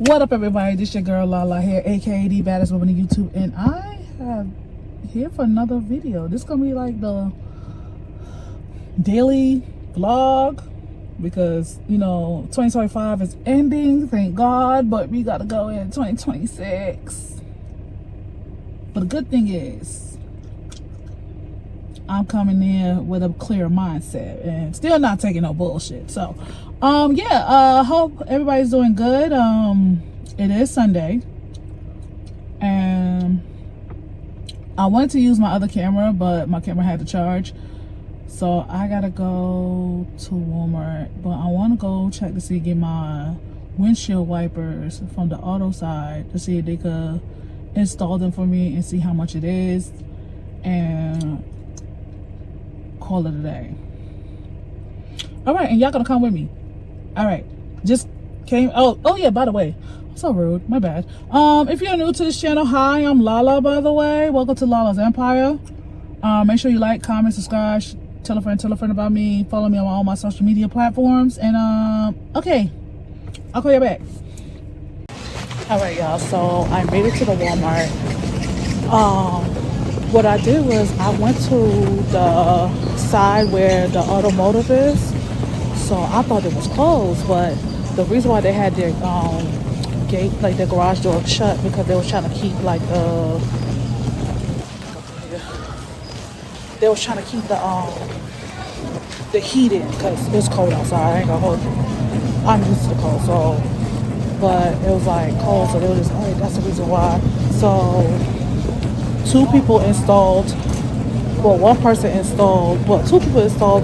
What up, everybody? This your girl Lala here, aka the baddest woman in YouTube, and I have here for another video. This is gonna be like the daily vlog because, you know, 2025 is ending, thank God, but we gotta go in 2026. But the good thing is I'm coming in with a clear mindset and still not taking no bullshit. So hope everybody's doing good. It is Sunday and I wanted to use my other camera, but my camera had to charge, so I gotta go to Walmart. But I want to go check to see, get my windshield wipers from the auto side to see if they could install them for me and see how much it is and call it a day. All right, and y'all gonna come with me. All right, just came. Oh yeah, by the way, I'm so rude, my bad. If you're new to this channel, hi, I'm Lala, by the way. Welcome to Lala's Empire. Make sure you like, comment, subscribe, tell a friend about me, follow me on all my social media platforms, and okay, I'll call you back. All right, y'all, so I made it to the Walmart. What I did was I went to the side where the automotive is, so I thought it was closed, but the reason why they had their gate, like their garage door shut, because they was trying to keep like they was trying to keep the heat in because it's cold outside. I ain't gonna hold you, I'm used to the cold, so, but it was like cold, so they were just like, that's the reason why. So two people installed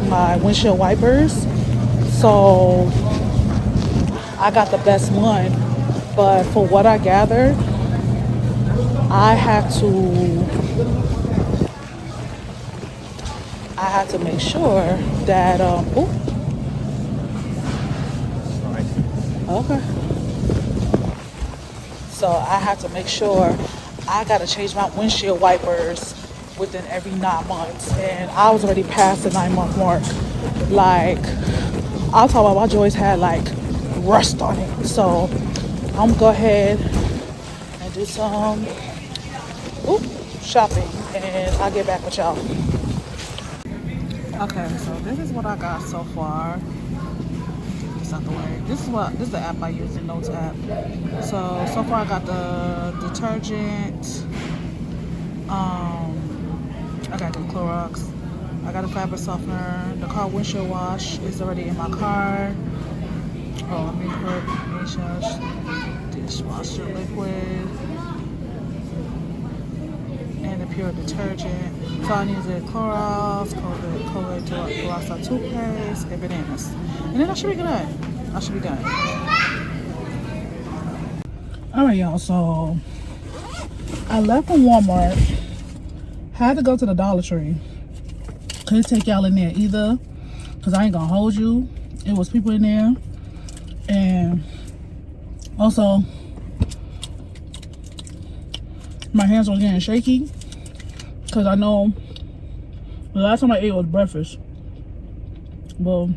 my windshield wipers, so I got the best one. But for what I gathered, I had to make sure that okay, so I had to make sure I gotta change my windshield wipers within every 9 months, and I was already past the 9-month mark. Like, I'll talk about my joys had like rust on it, so I'm gonna go ahead and do some shopping, and I'll get back with y'all. Okay, so this is what I got so far. Get this out the way. This is the app I use, the Notes app. So far I got the detergent. I got the Clorox. I got a fabric softener. The car windshield wash is already in my car. Let me put dishwasher liquid and the pure detergent. So I need the Clorox, Colgate Gloss toothpaste, and bananas. And then I should be good. I should be done. Alright, y'all, so I left from Walmart. Had to go to the Dollar Tree. Couldn't take y'all in there either, because I ain't gonna hold you. It was people in there. And also, my hands were getting shaky because I know the last time I ate was breakfast. Well,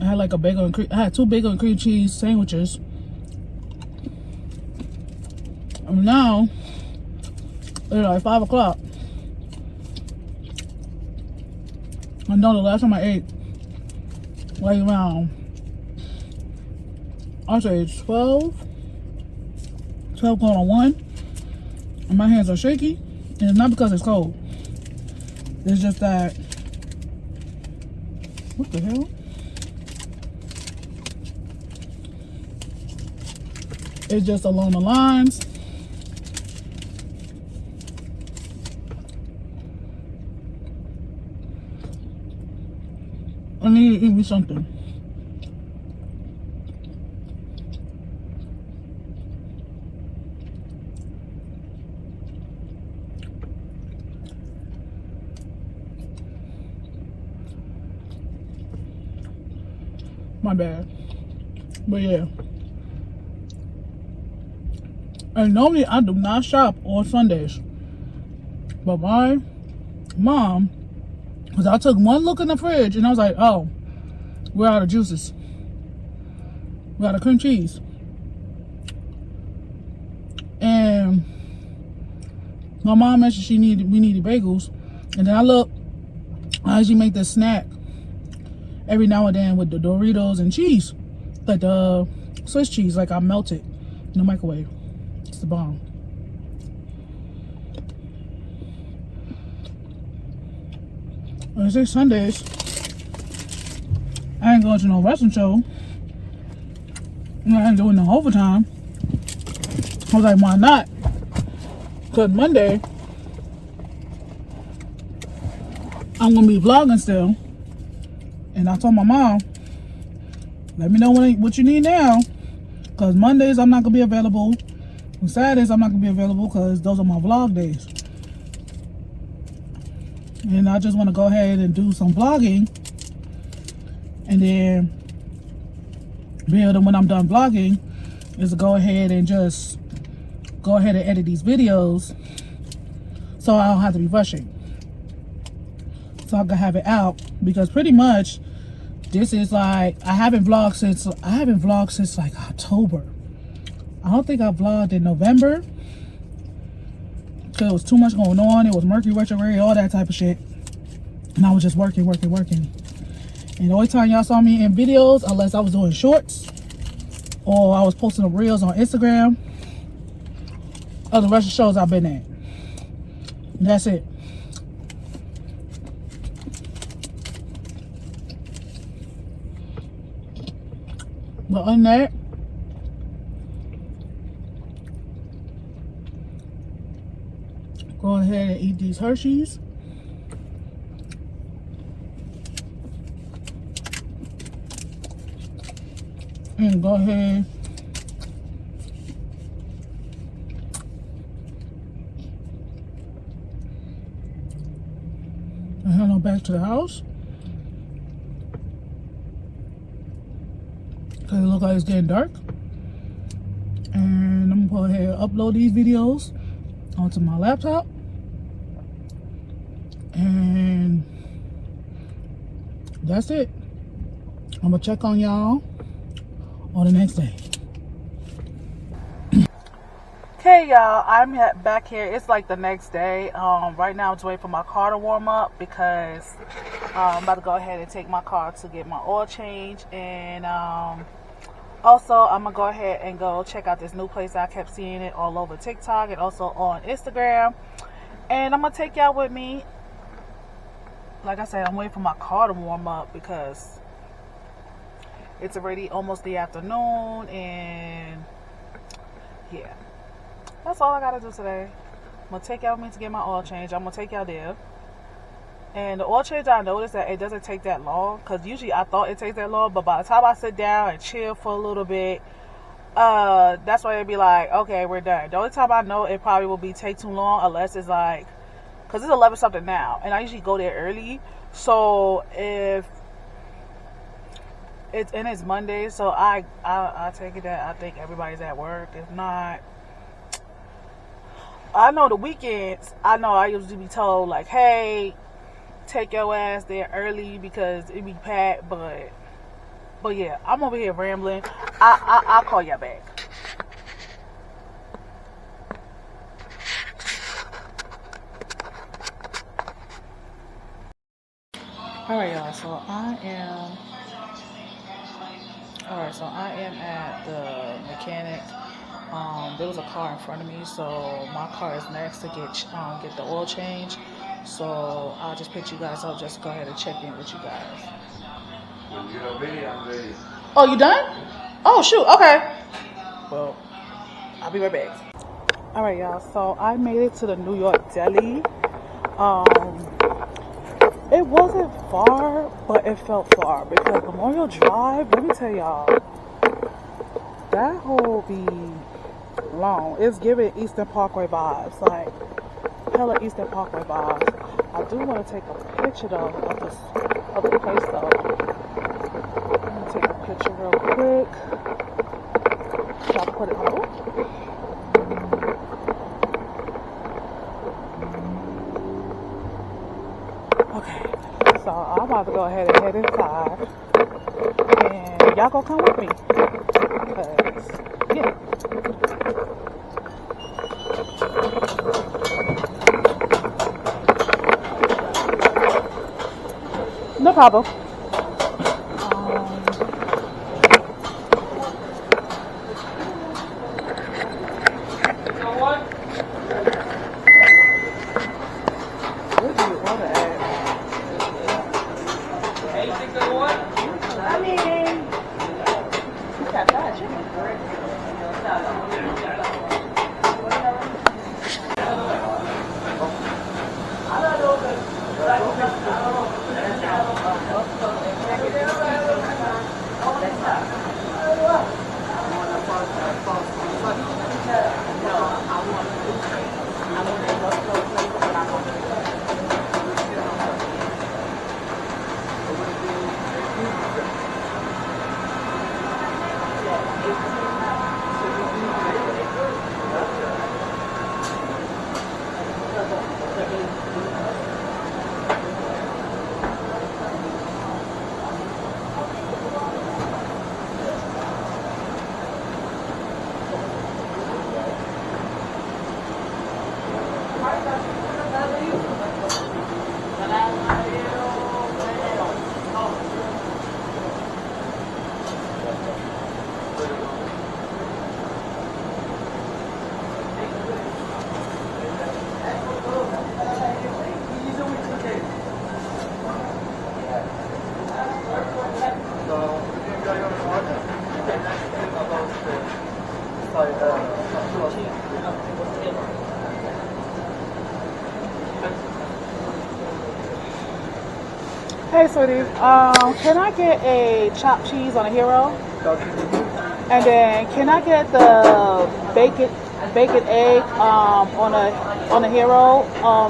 I had like a bagel and cream. I had 2 bagel and cream cheese sandwiches. And now it's like 5 o'clock. I know the last time I ate, like around, I'll say 12 going on 1, and my hands are shaky, And it's not because it's cold. It's just that, what the hell? It's just along the lines. I need to eat me something. My bad. But yeah. And normally I do not shop on Sundays. But my mom, because I took one look in the fridge and I was like, oh, we're out of juices. We're out of cream cheese. And my mom mentioned we needed bagels. And then I look, I usually make this snack every now and then with the Doritos and cheese. Like the Swiss cheese, like I melt it in the microwave. It's the bomb. When I say Sundays, I ain't going to no wrestling show. I ain't doing no overtime. I was like, why not? Because Monday, I'm going to be vlogging still. And I told my mom, let me know what you need now. Because Mondays, I'm not going to be available. On Saturdays, I'm not going to be available because those are my vlog days. And I just want to go ahead and do some vlogging. And then be able to, when I'm done vlogging, is to go ahead and edit these videos so I don't have to be rushing. So I can have it out, because pretty much this is like, I haven't vlogged since like October. I don't think I vlogged in November because it was too much going on. It was Mercury retrograde, all that type of shit. And I was just working. And the only time y'all saw me in videos, unless I was doing shorts or I was posting the reels on Instagram, or the rest of the shows I've been at. That's it. But other than that, go ahead and eat these Hershey's. And go ahead and head on back to the house. Because it looks like it's getting dark. And I'm going to go ahead and upload these videos onto my laptop. And that's it. I'm going to check on y'all on the next day. Okay, y'all, I'm back here. It's like the next day. Right now I'm just waiting for my car to warm up because I'm about to go ahead and take my car to get my oil change. And also I'm gonna go ahead and go check out this new place. I kept seeing it all over TikTok and also on Instagram. And I'm gonna take y'all with me. Like I said, I'm waiting for my car to warm up because it's already almost the afternoon. And yeah, that's all I gotta do today. I'm gonna take y'all with me to get my oil change. I'm gonna take y'all there. And the oil change, I noticed that it doesn't take that long, because usually I thought it takes that long, but by the time I sit down and chill for a little bit, that's why it'd be like, okay, we're done. The only time I know it probably will take too long, unless it's like, because it's 11 something now, and I usually go there early. So if it's Monday, so I take it that I think everybody's at work. If not, I know the weekends, I know I usually be told like, hey, take your ass there early because it be packed. But yeah, I'm over here rambling. I'll call y'all back. Alright, y'all, so I am at the mechanic. There was a car in front of me, so my car is next to get the oil change. So I'll just pick you guys up. Just go ahead and check in with you guys. When you're ready, I'm ready. Oh, you done? Oh shoot. Okay. Well, I'll be right back. All right, y'all. So I made it to the New York Deli. It wasn't far, but it felt far because Memorial Drive. Let me tell y'all, that whole be long. It's giving Eastern Parkway vibes, like hella Eastern Parkway vibes. I do want to take a picture though of the place though. Let me take a picture real quick. Should I put it on? Okay, so I'm about to go ahead and head inside, and y'all gonna come with me, cause yeah. No problem. What do you order at? Hey, sweetie. Can I get a chopped cheese on a hero? And then can I get the bacon egg on a hero?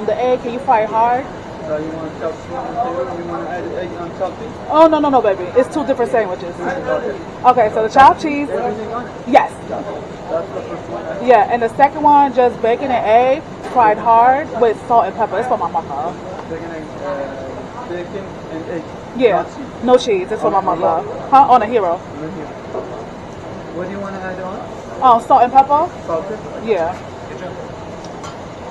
The egg, can you fry it hard? So you want chopped cheese on the hero? You want to add egg on chopped cheese? Oh no, baby. It's two different sandwiches. Okay, so the chopped cheese. Everything on it? Yes. That's the first one. Yeah, and the second one just bacon and egg fried hard with salt and pepper. It's for my mama. Bacon and egg. Yeah. No cheese. It's for my mama. Huh? On a hero. What do you want to add on? Oh, salt and pepper? Salt and pepper? Yeah.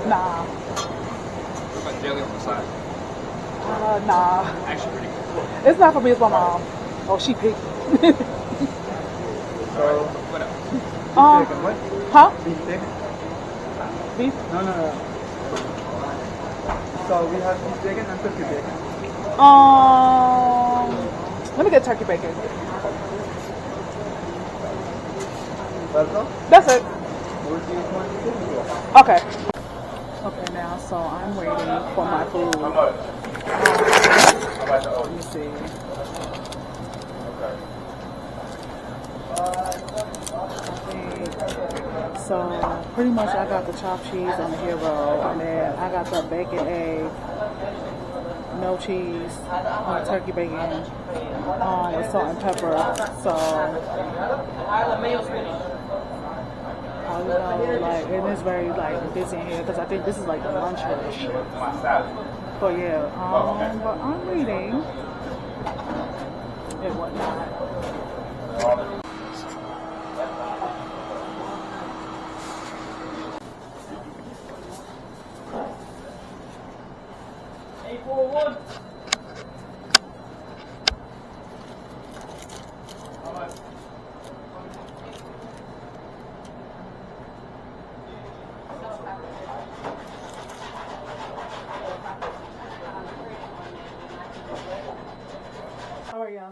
Nah. What about jelly on the side? Nah. Actually pretty cool. It's not for me, it's my mom. Oh, she picky. So, What else? bacon, what? Huh? Beef bacon? Beef? No. So we have beef bacon and turkey bacon. Let me get turkey bacon. That's all? That's it. What do you want to do? Okay. Okay, now, so I'm waiting for my food. Let me see. So pretty much I got the chopped cheese on the hero, and then I got the bacon egg, no cheese, turkey bacon, with salt and pepper. So and it's very busy in here because I think this is like the lunch rush. But yeah, but I'm reading and whatnot.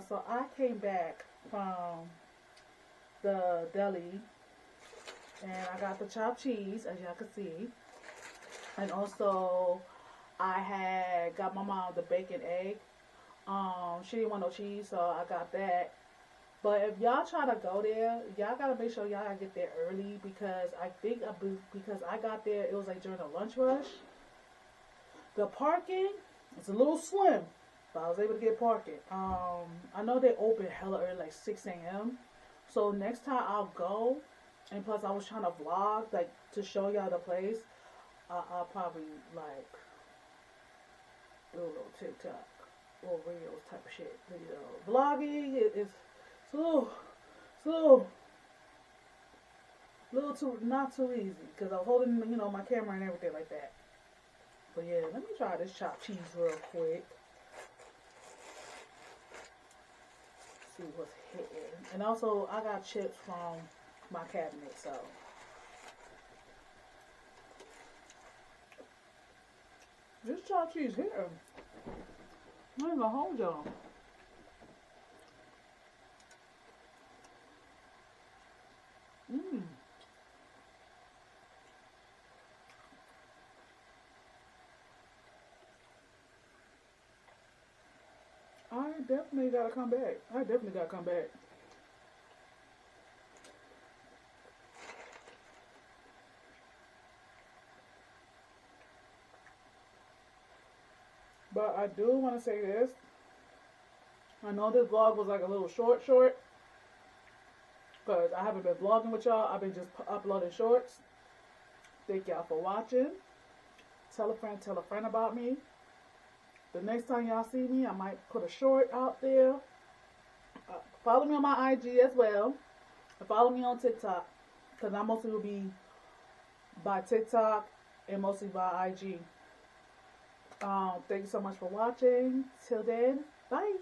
So I came back from the deli and I got the chopped cheese, as y'all can see. And also I had got my mom the bacon egg. She didn't want no cheese, so I got that. But if y'all try to go there, y'all gotta make sure y'all gotta get there early because because I got there, it was like during the lunch rush. The parking is a little slim, but I was able to get parking. I know they open hella early, like 6 a.m. So next time I'll go, and plus I was trying to vlog, like to show y'all the place. I'll probably like do a little TikTok or reels type of shit. You know, vlogging it's a little too not too easy because I was holding my camera and everything like that. But yeah, let me try this chopped cheese real quick. See what's hitting. And also, I got chips from my cabinet, so. This chopped cheese hitting. I ain't gonna hold y'all. Mmm. I definitely gotta come back. But I do want to say this. I know this vlog was like a little short. Because I haven't been vlogging with y'all. I've been just uploading shorts. Thank y'all for watching. Tell a friend about me. The next time y'all see me, I might put a short out there. Follow me on my IG as well. And follow me on TikTok. Because I mostly will be by TikTok and mostly by IG. Thank you so much for watching. Till then, bye.